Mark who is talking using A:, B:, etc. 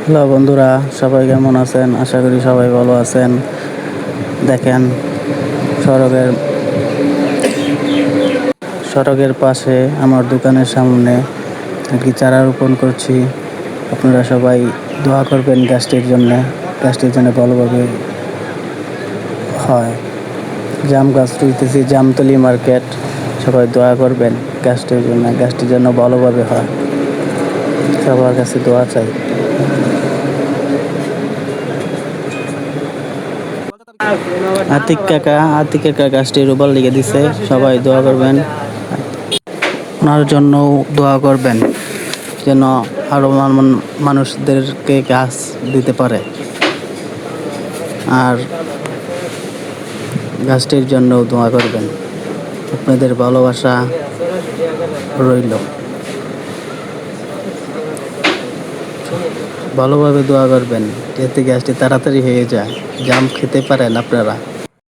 A: Hello বন্ধুরা, সবাই কেমন আছেন? আশা করি সবাই ভালো আছেন। দেখেন, সড়কের সড়কের পাশে আমার দোকানের সামনে কি চারা রোপণ করছি। আপনারা সবাই দোয়া করবেন গাছটির জন্য ভালোভাবে হয়। জাম গাছ রুইতেছি, জামতলি মার্কেট। সবাই দোয়া করবেন গাছটির জন্য ভালোভাবে হয়। সবার কাছে দোয়া চাই। আতিক কাকা গাছটি রোপণ লিখে দিছে, সবাই দোয়া করবেন। ওনার জন্য দোয়া করবেন যেন আরো মানুষদেরকে গাছ দিতে পারে। আর গাছটির জন্য দোয়া করবেন। আপনাদের ভালোবাসা রইল। ভালোভাবে দোয়া করবেন যাতে গাছটি তাড়াতাড়ি হয়ে যায়, জাম খেতে পারেন আপনারা।